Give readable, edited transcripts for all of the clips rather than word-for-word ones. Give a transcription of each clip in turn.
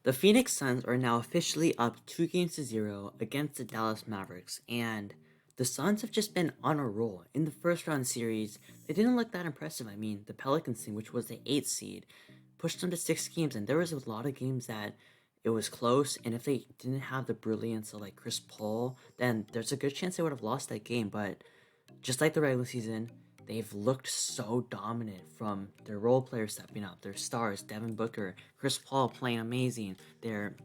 The Phoenix Suns are now officially up 2 games to 0 against the Dallas Mavericks, and the Suns have just been on a roll. In the first round series, they didn't look that impressive. I mean, the Pelicans team, which was the 8th seed, pushed them to 6 games, and there was a lot of games that it was close, and if they didn't have the brilliance of like Chris Paul, then there's a good chance they would have lost that game. But just like the regular season, they've looked so dominant from their role players stepping up, their stars, Devin Booker, Chris Paul playing amazing, their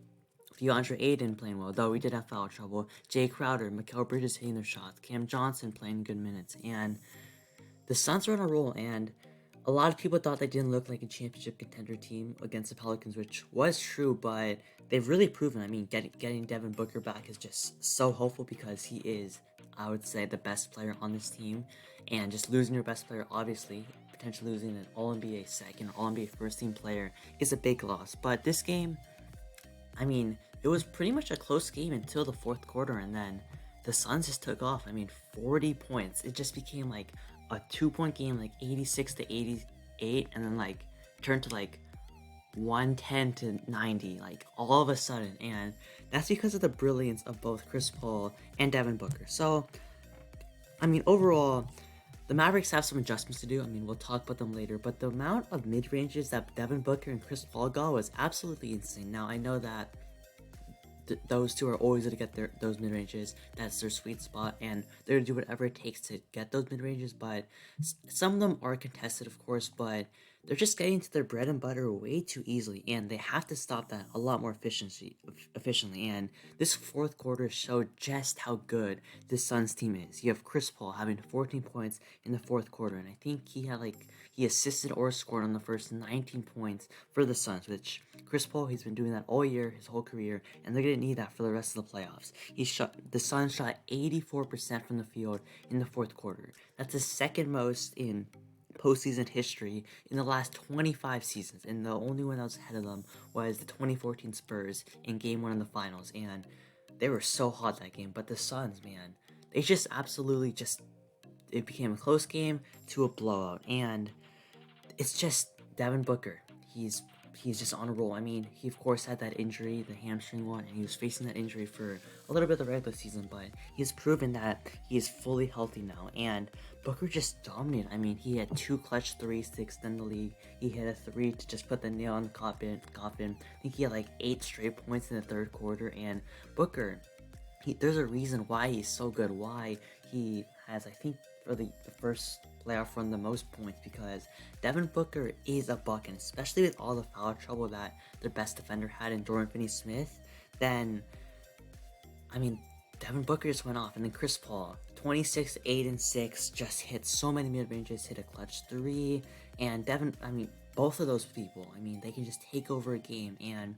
DeAndre Ayton playing well, though we did have foul trouble, Jay Crowder, Mikal Bridges hitting their shots, Cam Johnson playing good minutes, and the Suns are on a roll, and a lot of people thought they didn't look like a championship contender team against the Pelicans, which was true, but they've really proven. I mean, getting Devin Booker back is just so hopeful because he is, I would say, the best player on this team, and just losing your best player, obviously, potentially losing an All-NBA second, All-NBA first-team player is a big loss. But this game, I mean, it was pretty much a close game until the fourth quarter, and then the Suns just took off. I mean, 40 points. It just became like a 2-point game, like 86 to 88, and then like turned to like 110 to 90, like all of a sudden. And that's because of the brilliance of both Chris Paul and Devin Booker. So, I mean, overall, the Mavericks have some adjustments to do. I mean, we'll talk about them later, but the amount of mid-ranges that Devin Booker and Chris Paul got was absolutely insane. Now, I know that those two are always going to get those mid-ranges. That's their sweet spot, and they're going to do whatever it takes to get those mid-ranges, but some of them are contested, of course, but they're just getting to their bread and butter way too easily, and they have to stop that a lot more efficiently. And this fourth quarter showed just how good this Suns team is. You have Chris Paul having 14 points in the fourth quarter, and I think he assisted or scored on the first 19 points for the Suns, which Chris Paul, he's been doing that all year, his whole career, and they're gonna need that for the rest of the playoffs. The Suns shot 84% from the field in the fourth quarter. That's the second most in postseason history in the last 25 seasons, and the only one that was ahead of them was the 2014 Spurs in Game 1 of the Finals, and they were so hot that game. But the Suns, man, they just absolutely it became a close game to a blowout, and it's just Devin Booker. He's just on a roll. I mean, he of course had that injury, the hamstring one, and he was facing that injury for a little bit of the regular season, but he's proven that he is fully healthy now, and Booker just dominated. I mean, he had 2 clutch threes to extend the lead. He hit a 3 to just put the nail on the coffin. I think he had like 8 straight points in the third quarter, and Booker, there's a reason why he's so good, why he has, I think, for the first playoff run the most points, because Devin Booker is a buck, and especially with all the foul trouble that their best defender had in Dorian Finney-Smith, then, I mean, Devin Booker just went off, and then Chris Paul, 26, 8, and 6, just hit so many mid-ranges, hit a clutch 3, and both of those people, I mean, they can just take over a game, and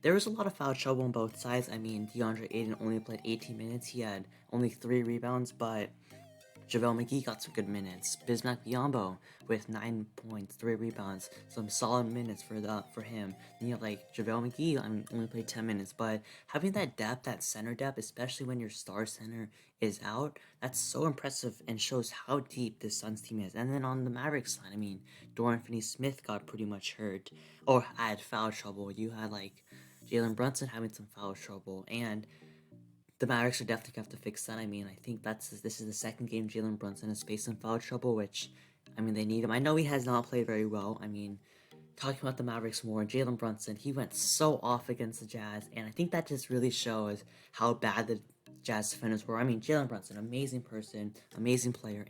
there was a lot of foul trouble on both sides. I mean, DeAndre Ayton only played 18 minutes, he had only 3 rebounds, but JaVale McGee got some good minutes. Bismack Biyombo with 9 points, 3 rebounds, some solid minutes for him. And you have like JaVale McGee, only played 10 minutes, but having that depth, that center depth, especially when your star center is out, that's so impressive and shows how deep this Suns team is. And then on the Mavericks side, I mean, Dorian Finney-Smith got pretty much hurt or had foul trouble. You had like Jalen Brunson having some foul trouble, and the Mavericks are definitely going to have to fix that. I mean, I think this is the second game Jalen Brunson has faced some foul trouble, which, I mean, they need him. I know he has not played very well. I mean, talking about the Mavericks more, Jalen Brunson, he went so off against the Jazz, and I think that just really shows how bad the Jazz defenders were. I mean, Jalen Brunson, amazing person, amazing player,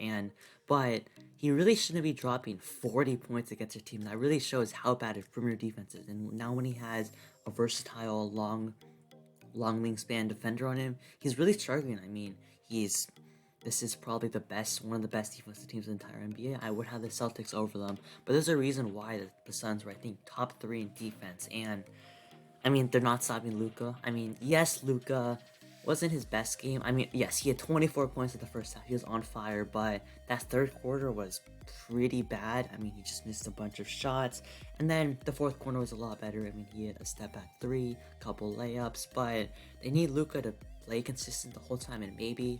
but he really shouldn't be dropping 40 points against your team. That really shows how bad his perimeter defense is. And now when he has a versatile, long wingspan defender on him, he's really struggling. I mean, this is probably one of the best defensive teams in the entire NBA. I would have the Celtics over them, but there's a reason why the Suns were, I think, top 3 in defense, and I mean, they're not stopping Luka. I mean, yes, Luka wasn't his best game. I mean, yes, he had 24 points in the first half. He was on fire, but that third quarter was pretty bad. I mean, he just missed a bunch of shots. And then the fourth quarter was a lot better. I mean, he had a step back 3, couple layups, but they need Luka to play consistent the whole time, and maybe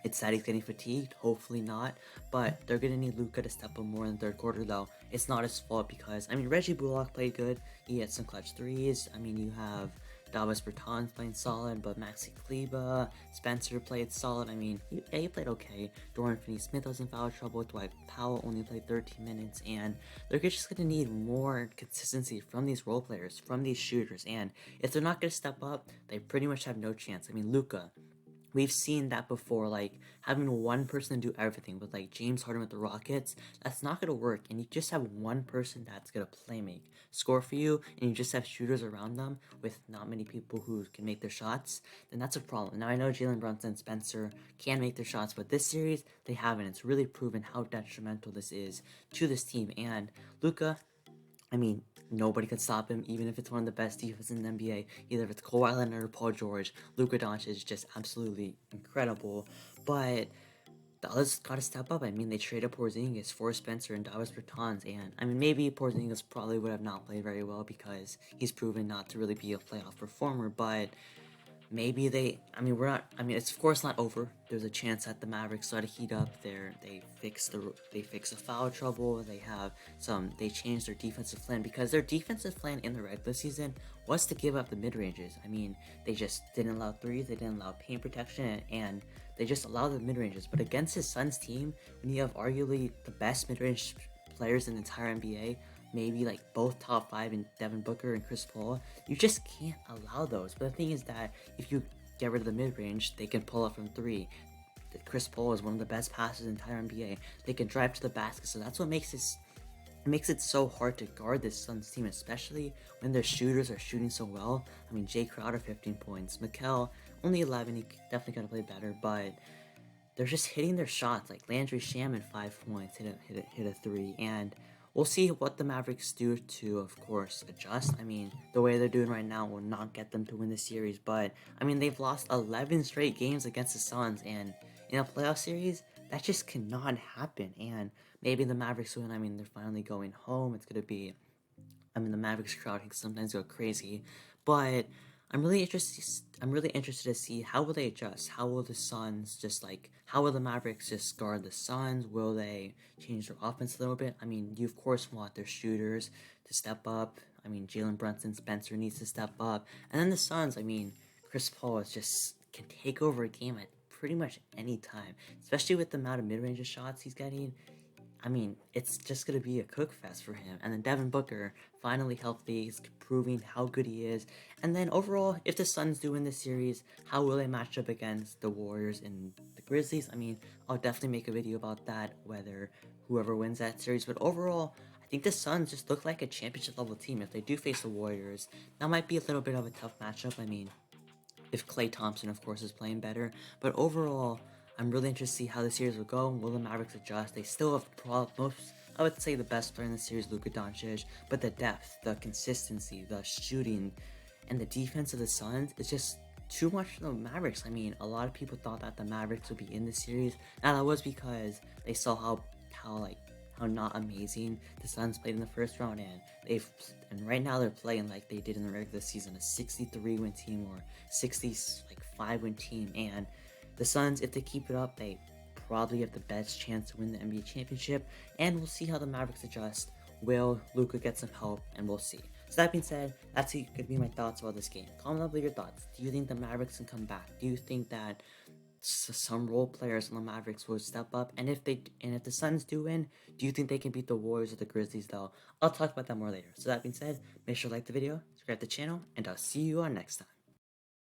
It's sad he's getting fatigued, hopefully not, but they're gonna need Luka to step up more in the third quarter though. It's not his fault because, I mean, Reggie Bullock played good, he had some clutch threes. I mean, you have Davis Bertans playing solid, but Maxi Kleber, Spencer played solid. I mean, he played okay. Dorian Finney-Smith was in foul trouble, Dwight Powell only played 13 minutes, and they're just gonna need more consistency from these role players, from these shooters, and if they're not gonna step up, they pretty much have no chance. I mean, Luka, we've seen that before, like having one person do everything with like James Harden with the Rockets. That's not gonna work, and you just have one person that's gonna play make, score for you, and you just have shooters around them with not many people who can make their shots. Then that's a problem. Now I know Jalen Brunson and Spencer can make their shots, but this series they haven't. It's really proven how detrimental this is to this team. And Luka, I mean, nobody could stop him, even if it's one of the best defenses in the NBA. Either if it's Kawhi Leonard or Paul George, Luka Doncic is just absolutely incredible. But the others got to step up. I mean, they traded Porzingis for Spencer and Davis Bertans, and I mean, maybe Porzingis probably would have not played very well because he's proven not to really be a playoff performer, but maybe I mean, we're not, I mean, it's of course not over. There's a chance that the Mavericks start to heat up there. They fix the foul trouble. They changed their defensive plan because their defensive plan in the regular season was to give up the mid-ranges. I mean, they just didn't allow threes, they didn't allow paint protection, and they just allowed the mid-ranges. But against his Suns team, when you have arguably the best mid-range players in the entire NBA, maybe like both top 5 in Devin Booker and Chris Paul, you just can't allow those. But the thing is that if you get rid of the mid-range, they can pull up from 3. Chris Paul is one of the best passers in the entire NBA. They can drive to the basket, so that's what makes it so hard to guard this Suns team, especially when their shooters are shooting so well. I mean, Jay Crowder 15 points, Mikal only 11. He definitely gotta play better, but they're just hitting their shots. Like Landry Shaman 5 points, hit a 3, and we'll see what the Mavericks do to, of course, adjust. I mean, the way they're doing right now will not get them to win the series, but I mean, they've lost 11 straight games against the Suns, and in a playoff series, that just cannot happen. And maybe the Mavericks win. I mean, they're finally going home. It's gonna be, I mean, the Mavericks crowd can sometimes go crazy, but I'm really interested. I'm really interested to see how will they adjust. How will the Suns how will the Mavericks just guard the Suns? Will they change their offense a little bit? I mean, you of course want their shooters to step up. I mean, Jalen Brunson, Spencer needs to step up, and then the Suns. I mean, Chris Paul is just can take over a game at pretty much any time, especially with the amount of mid-range shots he's getting. I mean, it's just going to be a cook fest for him. And then Devin Booker, finally healthy, he's proving how good he is. And then overall, if the Suns do win this series, how will they match up against the Warriors and the Grizzlies? I mean, I'll definitely make a video about that, whether whoever wins that series. But overall, I think the Suns just look like a championship level team. If they do face the Warriors, that might be a little bit of a tough matchup. I mean, if Klay Thompson, of course, is playing better. But overall, I'm really interested to see how the series will go. Will the Mavericks adjust? They still have I would say the best player in the series, Luka Doncic, but the depth, the consistency, the shooting, and the defense of the Suns is just too much for the Mavericks. I mean, a lot of people thought that the Mavericks would be in the series, and that was because they saw how not amazing the Suns played in the first round, and right now they're playing like they did in the regular season, a 63 win team or 65 win team, and the Suns, if they keep it up, they probably have the best chance to win the NBA championship, and we'll see how the Mavericks adjust. Will Luka get some help, and we'll see. So that being said, that's gonna be my thoughts about this game. Comment down below your thoughts. Do you think the Mavericks can come back? Do you think that some role players on the Mavericks will step up? And if the Suns do win, do you think they can beat the Warriors or the Grizzlies though? I'll talk about that more later. So that being said, make sure to like the video, subscribe to the channel, and I'll see you on next time.